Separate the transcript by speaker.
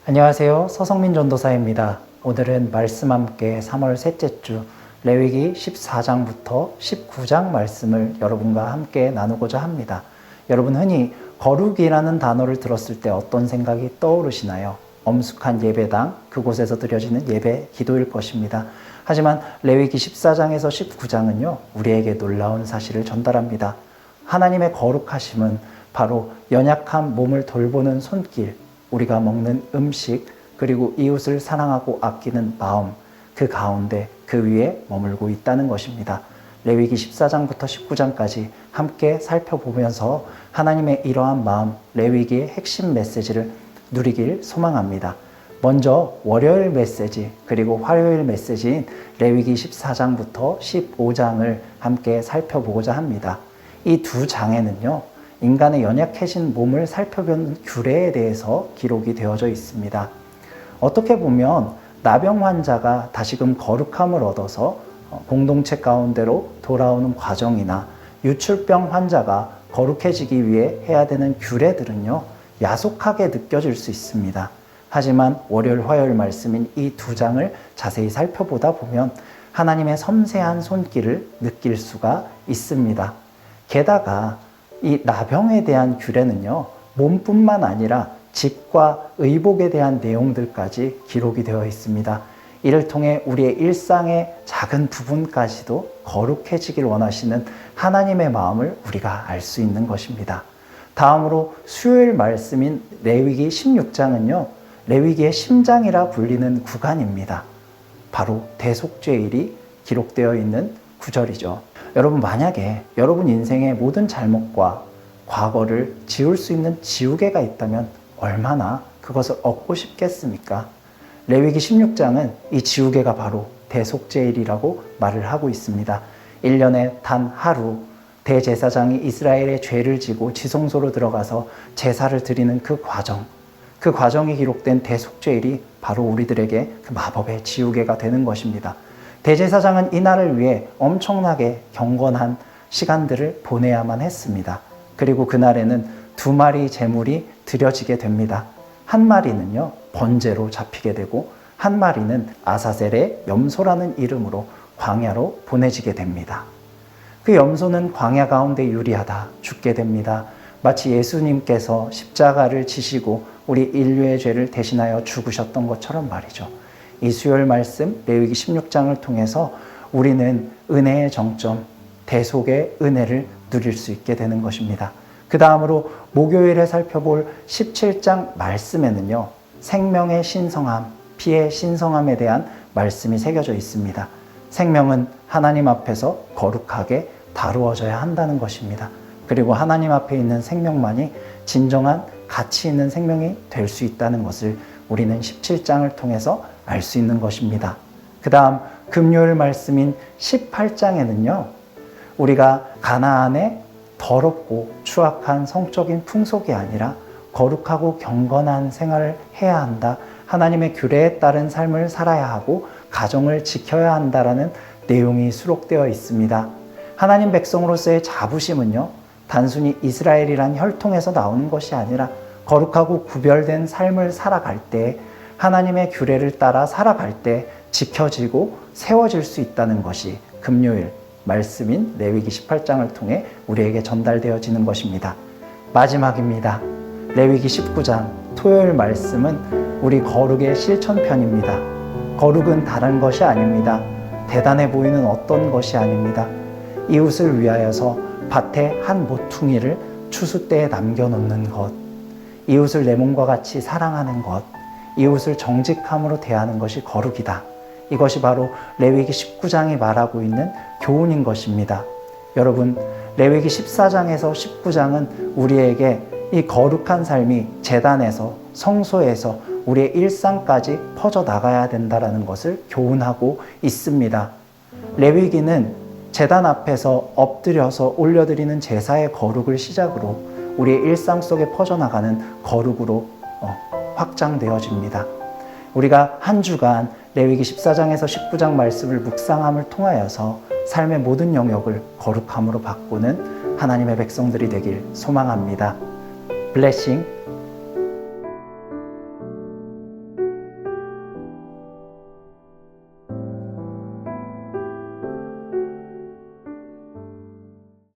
Speaker 1: 안녕하세요. 서성민 전도사입니다. 오늘은 말씀 함께 3월 셋째 주 레위기 14장부터 19장 말씀을 여러분과 함께 나누고자 합니다. 여러분 흔히 거룩이라는 단어를 들었을 때 어떤 생각이 떠오르시나요? 엄숙한 예배당, 그곳에서 드려지는 예배, 기도일 것입니다. 하지만 레위기 14장에서 19장은요, 우리에게 놀라운 사실을 전달합니다. 하나님의 거룩하심은 바로 연약한 몸을 돌보는 손길, 우리가 먹는 음식, 그리고 이웃을 사랑하고 아끼는 마음, 그 가운데 그 위에 머물고 있다는 것입니다. 레위기 14장부터 19장까지 함께 살펴보면서 하나님의 이러한 마음, 레위기의 핵심 메시지를 누리길 소망합니다. 먼저 월요일 메시지 그리고 화요일 메시지인 레위기 14장부터 15장을 함께 살펴보고자 합니다. 이 두 장에는요, 인간의 연약해진 몸을 살펴보는 규례에 대해서 기록이 되어져 있습니다. 어떻게 보면 나병 환자가 다시금 거룩함을 얻어서 공동체 가운데로 돌아오는 과정이나 유출병 환자가 거룩해지기 위해 해야 되는 규례들은요, 야속하게 느껴질 수 있습니다. 하지만 월요일, 화요일 말씀인 이 두 장을 자세히 살펴보다 보면 하나님의 섬세한 손길을 느낄 수가 있습니다. 게다가 이 나병에 대한 규례는요, 몸뿐만 아니라 집과 의복에 대한 내용들까지 기록이 되어 있습니다. 이를 통해 우리의 일상의 작은 부분까지도 거룩해지길 원하시는 하나님의 마음을 우리가 알 수 있는 것입니다. 다음으로 수요일 말씀인 레위기 16장은요, 레위기의 심장이라 불리는 구간입니다. 바로 대속죄일이 기록되어 있는 구절이죠. 여러분, 만약에 여러분 인생의 모든 잘못과 과거를 지울 수 있는 지우개가 있다면 얼마나 그것을 얻고 싶겠습니까? 레위기 16장은 이 지우개가 바로 대속죄일이라고 말을 하고 있습니다. 1년에 단 하루 대제사장이 이스라엘의 죄를 지고 지성소로 들어가서 제사를 드리는 그 과정이 기록된 대속죄일이 바로 우리들에게 그 마법의 지우개가 되는 것입니다. 대제사장은 이날을 위해 엄청나게 경건한 시간들을 보내야만 했습니다. 그리고 그날에는 2마리 제물이 드려지게 됩니다. 한 마리는요, 번제로 잡히게 되고 한 마리는 아사셀의 염소라는 이름으로 광야로 보내지게 됩니다. 그 염소는 광야 가운데 유리하다 죽게 됩니다. 마치 예수님께서 십자가를 지시고 우리 인류의 죄를 대신하여 죽으셨던 것처럼 말이죠. 이 수요일 말씀 레위기 16장을 통해서 우리는 은혜의 정점, 대속의 은혜를 누릴 수 있게 되는 것입니다. 그 다음으로 목요일에 살펴볼 17장 말씀에는요, 생명의 신성함, 피의 신성함에 대한 말씀이 새겨져 있습니다. 생명은 하나님 앞에서 거룩하게 다루어져야 한다는 것입니다. 그리고 하나님 앞에 있는 생명만이 진정한 가치 있는 생명이 될 수 있다는 것을 우리는 17장을 통해서 알 수 있는 것입니다. 그 다음 금요일 말씀인 18장에는요, 우리가 가나안의 더럽고 추악한 성적인 풍속이 아니라 거룩하고 경건한 생활을 해야 한다, 하나님의 규례에 따른 삶을 살아야 하고 가정을 지켜야 한다라는 내용이 수록되어 있습니다. 하나님 백성으로서의 자부심은요, 단순히 이스라엘이란 혈통에서 나오는 것이 아니라 거룩하고 구별된 삶을 살아갈 때, 하나님의 규례를 따라 살아갈 때 지켜지고 세워질 수 있다는 것이 금요일 말씀인 레위기 18장을 통해 우리에게 전달되어지는 것입니다. 마지막입니다. 레위기 19장 토요일 말씀은 우리 거룩의 실천편입니다. 거룩은 다른 것이 아닙니다. 대단해 보이는 어떤 것이 아닙니다. 이웃을 위하여서 밭에 한 모퉁이를 추수 때에 남겨놓는 것, 이웃을 내 몸과 같이 사랑하는 것, 이웃을 정직함으로 대하는 것이 거룩이다. 이것이 바로 레위기 19장이 말하고 있는 교훈인 것입니다. 여러분, 레위기 14장에서 19장은 우리에게 이 거룩한 삶이 제단에서, 성소에서 우리의 일상까지 퍼져나가야 된다는 것을 교훈하고 있습니다. 레위기는 제단 앞에서 엎드려서 올려드리는 제사의 거룩을 시작으로 우리의 일상 속에 퍼져나가는 거룩으로 확장되어집니다. 우리가 한 주간 레위기 14장에서 19장 말씀을 묵상함을 통하여서 삶의 모든 영역을 거룩함으로 바꾸는 하나님의 백성들이 되길 소망합니다. 블레싱.